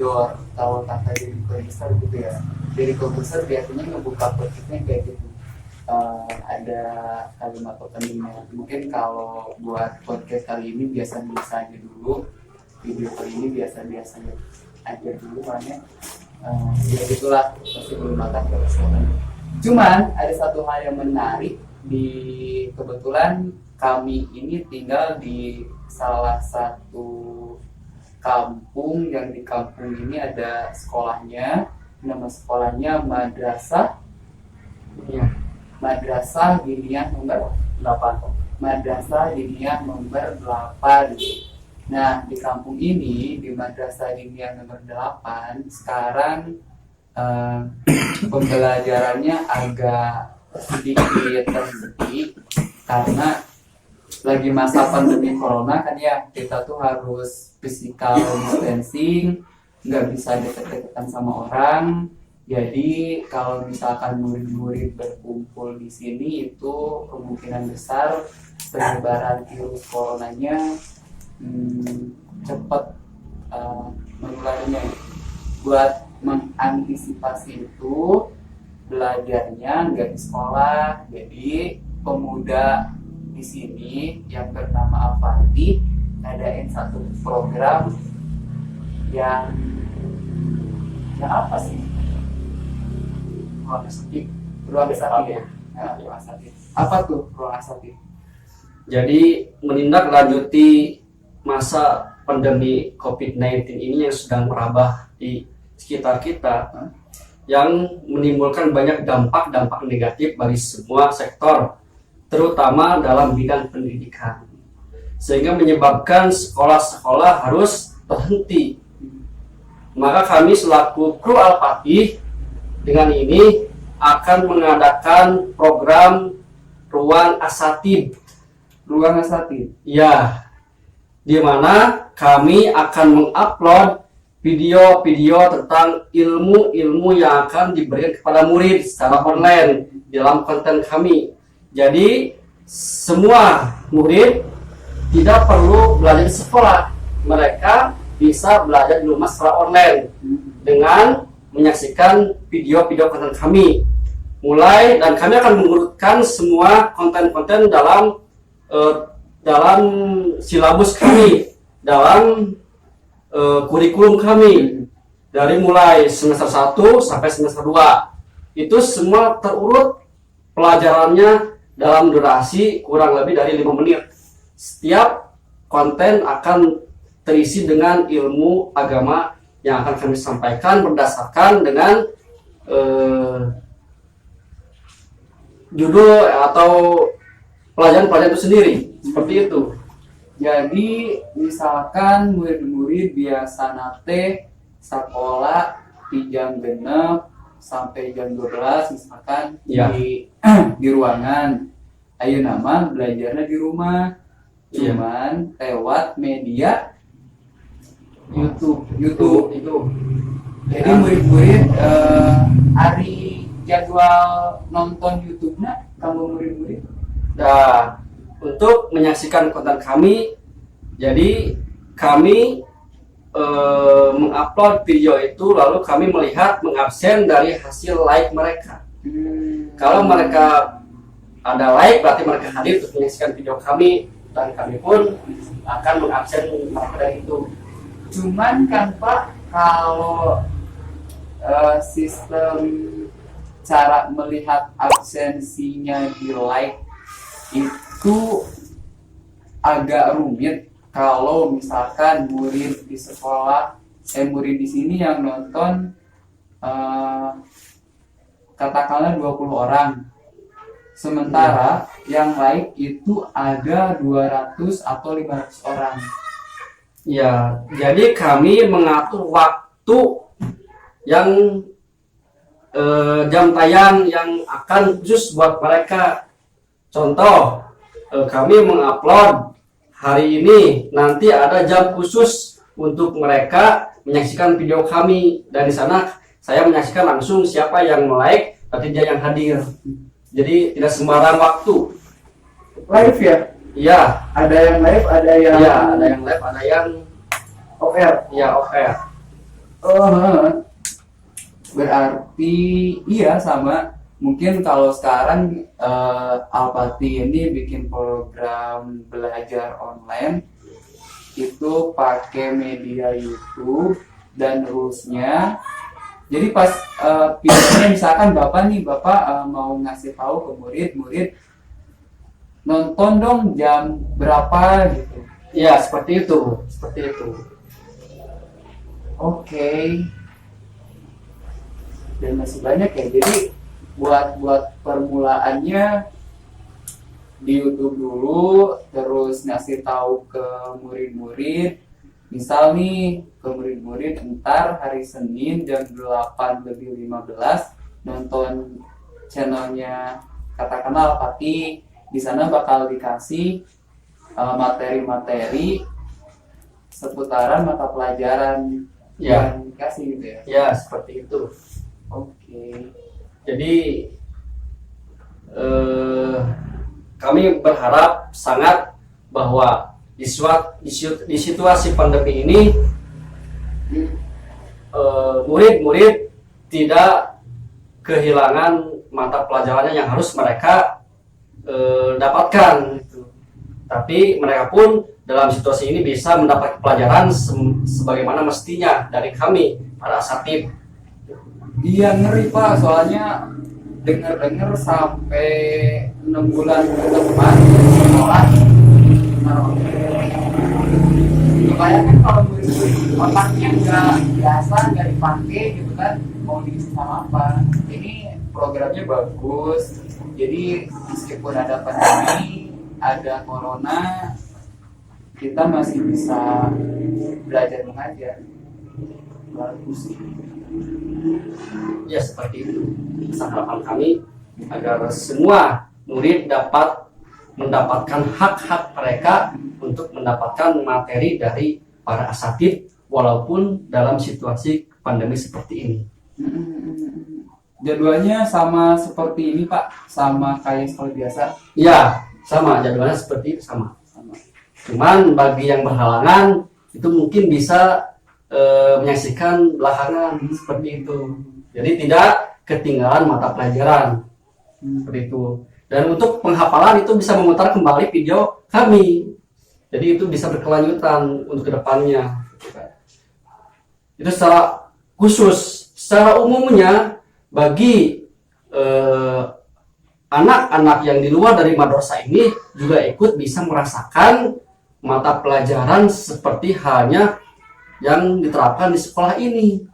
gedor, kalau kata Deddy Corbuzier gitu ya. Deddy Corbuzier biasanya ngebuka podcastnya kayak gitu. Ada kalimat openingnya. Mungkin kalau buat podcast kali ini biasa-biasa aja dulu, video kali ini biasa-biasa aja dulu, makanya ya itulah, masih belum makan ke restoran. Cuman ada satu hal yang menarik, di kebetulan kami ini tinggal di salah satu kampung, yang di kampung ini ada sekolahnya, nama sekolahnya Madrasah Diniyah nomor 8. Madrasah Diniyah nomor 8. Nah, di kampung ini, di Madrasah Diniyah nomor 8, sekarang pembelajarannya agak sedikit tersepi karena lagi masa pandemi corona kan ya, kita tuh harus physical distancing, nggak bisa deket-deketan sama orang. Jadi kalau misalkan murid-murid berkumpul di sini, itu kemungkinan besar penyebaran virus coronanya cepat menularinya. Buat mengantisipasi itu, belajarnya nggak di sekolah. Jadi pemuda di sini yang bernama Al-Fatih ngadain satu program yang apa sih? Ruang sakit. Apa tuh ruang sakit? Jadi menindaklanjuti masa pandemi COVID-19 ini yang sedang merabah di sekitar kita, yang menimbulkan banyak dampak negatif bagi semua sektor, terutama dalam bidang pendidikan, sehingga menyebabkan sekolah-sekolah harus terhenti. Maka kami selaku kru Al-Fatih dengan ini akan mengadakan program Ruang Asatid. Ruang Asatid? Ya, di mana kami akan mengupload video-video tentang ilmu-ilmu yang akan diberikan kepada murid secara online dalam konten kami. Jadi semua murid tidak perlu belajar di sekolah, mereka bisa belajar di rumah secara online dengan menyaksikan video-video konten kami. Dan kami akan mengurutkan semua konten-konten dalam silabus kami, dalam kurikulum kami, dari mulai semester 1 sampai semester 2. Itu semua terurut pelajarannya dalam durasi kurang lebih dari 5 menit. Setiap konten akan terisi dengan ilmu agama yang akan kami sampaikan berdasarkan dengan judul atau pelajaran-pelajaran itu sendiri. Seperti itu. Jadi misalkan murid-murid biasa nate sekolah di jam 6 sampai jam 12 misalkan ya, di ruangan. Ayo nama belajarnya di rumah. Cuman lewat media YouTube itu. Jadi murid-murid hari jadwal nonton YouTube-nya kamu murid-murid. Nah, untuk menyaksikan konten kami, jadi kami mengupload video itu, lalu kami melihat mengabsen dari hasil like mereka. Kalau mereka ada like, berarti mereka hadir untuk menyaksikan video kami, dan kami pun akan mengabsen mereka dari itu. Cuman kan Pak, kalau sistem cara melihat absensinya di like itu agak rumit kalau misalkan murid di sekolah, murid di sini yang nonton katakanlah 20 orang. Sementara yang like itu ada 200 atau 500 orang. Ya, jadi kami mengatur waktu yang jam tayang yang akan khusus buat mereka. Contoh, kami mengupload hari ini, nanti ada jam khusus untuk mereka menyaksikan video kami. Dan di sana saya menyaksikan langsung siapa yang like, berarti dia yang hadir. Jadi tidak sembarang waktu. Live ya? Iya. Ada yang live, ada yang iya, ada yang live, ada yang off air. Iya, off air. Oh, berarti iya sama. Mungkin kalau sekarang Alpati ini bikin program belajar online itu pakai media YouTube dan rulesnya. Jadi pas videonya misalkan bapak mau ngasih tahu ke murid nonton dong jam berapa gitu. Ya, seperti itu, seperti itu. Oke. Dan masih banyak ya. Jadi buat permulaannya di YouTube dulu, terus ngasih tahu ke murid-murid. Misal nih ke murid-murid ntar hari Senin jam 8:15 nonton channelnya katakanlah Alpati. Di sana bakal dikasih materi-materi seputaran mata pelajaran Ya. yang dikasih gitu ya. Ya, seperti itu. Oke. Jadi kami berharap sangat bahwa di situasi pandemi ini murid-murid tidak kehilangan mata pelajarannya yang harus mereka dapatkan gitu. Tapi mereka pun dalam situasi ini bisa mendapat pelajaran sebagaimana mestinya dari kami para asatid. Iya ngeri Pak, soalnya dengar-dengar sampai 6 bulan ke depan sekolah kebanyakan kalau murid otaknya nggak biasa, nggak dipakai gitu kan, mau diisi sama apa. Ini programnya bagus, jadi meskipun ada pandemi, ada corona, kita masih bisa belajar mengajar. Bagus sih. Ya, seperti itu. Harapan kami agar semua murid dapat mendapatkan hak-hak mereka untuk mendapatkan materi dari para asatid walaupun dalam situasi pandemi seperti ini. Jadwalnya sama seperti ini Pak, sama kayak sekolah biasa. Ya, sama jadwalnya seperti itu sama. Cuman bagi yang berhalangan itu mungkin bisa menyaksikan belakangan seperti itu. Jadi tidak ketinggalan mata pelajaran seperti itu. Dan untuk penghafalan itu bisa memutar kembali video kami. Jadi itu bisa berkelanjutan untuk kedepannya. Itu secara khusus, secara umumnya bagi anak-anak yang di luar dari madrasah ini juga ikut bisa merasakan mata pelajaran seperti halnya yang diterapkan di sekolah ini.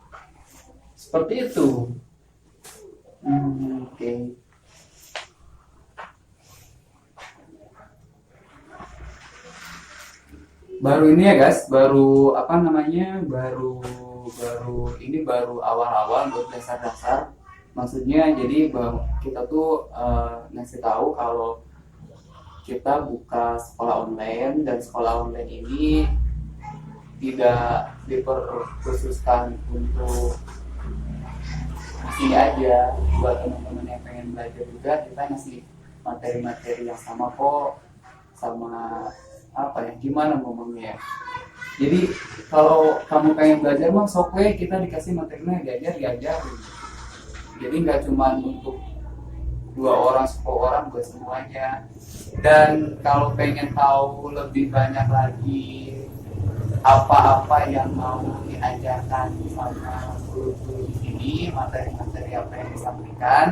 Seperti itu. Oke. Baru ini ya guys, baru apa namanya, baru ini baru awal-awal buat dasar-dasar. Maksudnya jadi kita tuh ngasih tahu kalau kita buka sekolah online, dan sekolah online ini tidak diperkhususkan untuk sini aja. Buat teman-teman yang pengen belajar juga, kita ngasih materi-materi yang sama kok, sama apa ya, gimana ngomongnya ya. Jadi kalau kamu pengen belajar mah sok we, kita dikasih materinya diajar. Jadi nggak cuma untuk 2 orang, 10 orang, buat semuanya. Dan kalau pengen tahu lebih banyak lagi apa-apa yang mau diajarkan sama guru-guru di sini, materi-materi apa yang disampaikan,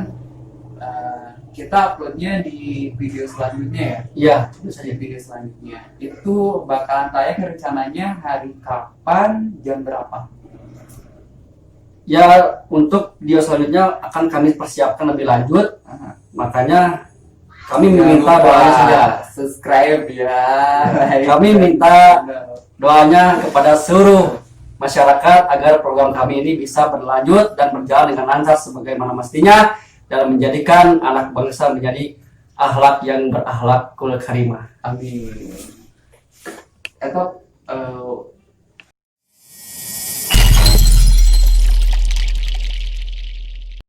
kita uploadnya di video selanjutnya ya. Iya, bisa Di video selanjutnya itu bakalan tayang rencananya hari kapan, jam berapa? ya, untuk video selanjutnya akan kami persiapkan lebih lanjut. Makanya kami meminta doanya saja. Subscribe ya. Kami minta doanya kepada seluruh masyarakat agar program kami ini bisa berlanjut dan berjalan dengan lancar sebagaimana mestinya dalam menjadikan anak bangsa menjadi akhlak yang berakhlakul karimah. Amin. Itu